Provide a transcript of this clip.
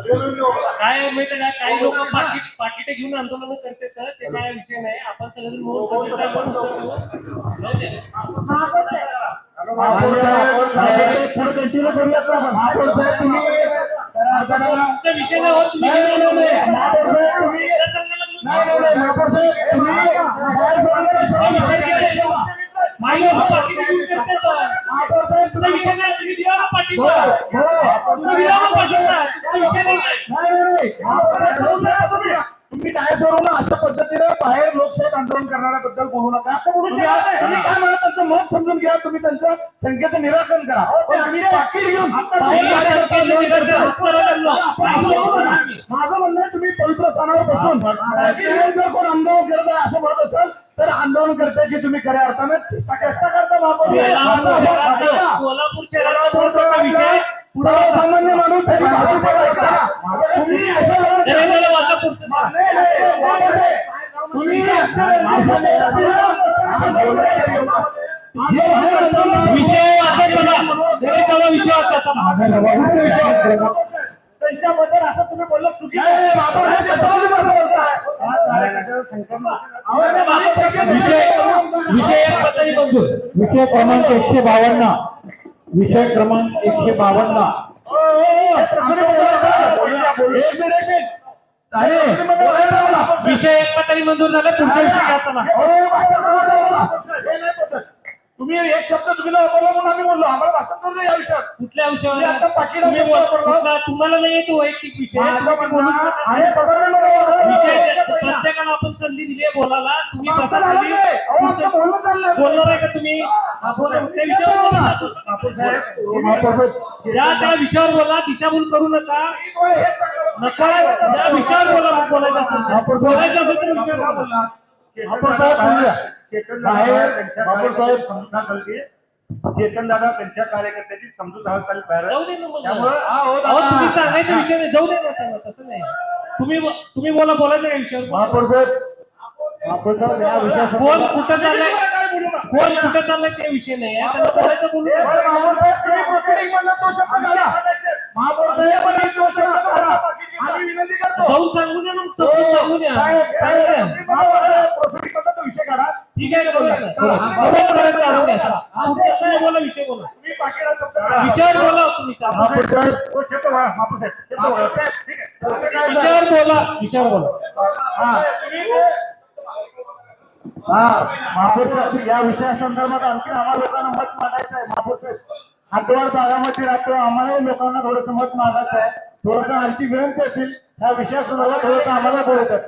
काय माहिती काय, काही लोक पाकिटे घेऊन आंदोलन करतात, ते काय विषय नाही. आपण सगळे मिळून विषय नाही होत. तुम्ही काय सोडून अशा पद्धतीने बाहेर लोकशाही आंदोलन करणाऱ्याबद्दल बोलू नका. असं बोलू शकत तुम्ही काय म्हणा, त्यांचं मत समजून घ्या, तुम्ही त्यांचं संख्येचं निराकरण करा. तुम्ही पाकीट घेऊन माझं म्हणणं आहे, तुम्ही पवित्र स्थानावर बसून जर कोण आंदोलन करत आहे असं म्हणत असाल तर आंदोलन करतायची तुम्ही खऱ्या अर्थाने चेष्टा करता. सोलापूर शहराचा विषय सर्वसामान्य माणूस त्यांच्याबद्दल असं तुम्ही बोललं चुकीचं. विषय क्रमांक 152 विषय क्रमांक 152 विषय एक तरी मंजूर झाला. पुढच्या विषय घ्यायचा ना. तुम्ही एक शब्द चुकीला वापरला म्हणून आम्ही बोललो. आम्हाला भाषण करू नये या विषयात. कुठल्या विषयावर आता तुम्हाला नाही येतो वैयक्तिक विषय. प्रत्येकाला आपण संधी दिली आहे बोलायला. तुम्ही बोलणार आहे का तुम्ही? त्या विषयावर बोला. दिशाभूल करू नका. त्या विषयावर बोला. बोलायचं असेल तर विचार बोला. चेतन दादा त्यांच्या कार्यकर्त्याची समजूत चालू तुम्ही सांगायचा विषय नाही. जाऊ दे ना त्यांना. तसं नाही. तुम्ही बोलायचं या विषयावर. महापौर साहेब या विषयावर कोण कुठं चाललंय ते विषय नाही. त्यांना बोलायचं बोलू. जाऊन सांगून या. सांगून या. विषय काढा. ठीक आहे. बोला विषय बोला. विषयावर बोला तुम्ही. विषयावर बोला. महापौर साहेब या विषयासंदर्भात आणखी आम्हाला लोकांना मत मागायचं आहे. महापौर साहेब हातवाड भागामध्ये राहतो. आम्हाला लोकांना थोडंसं मत मागायचं आहे. थोडंसं आमची विनंती असेल या विषयासंदर्भात थोडंसं आम्हाला बोलत आहे.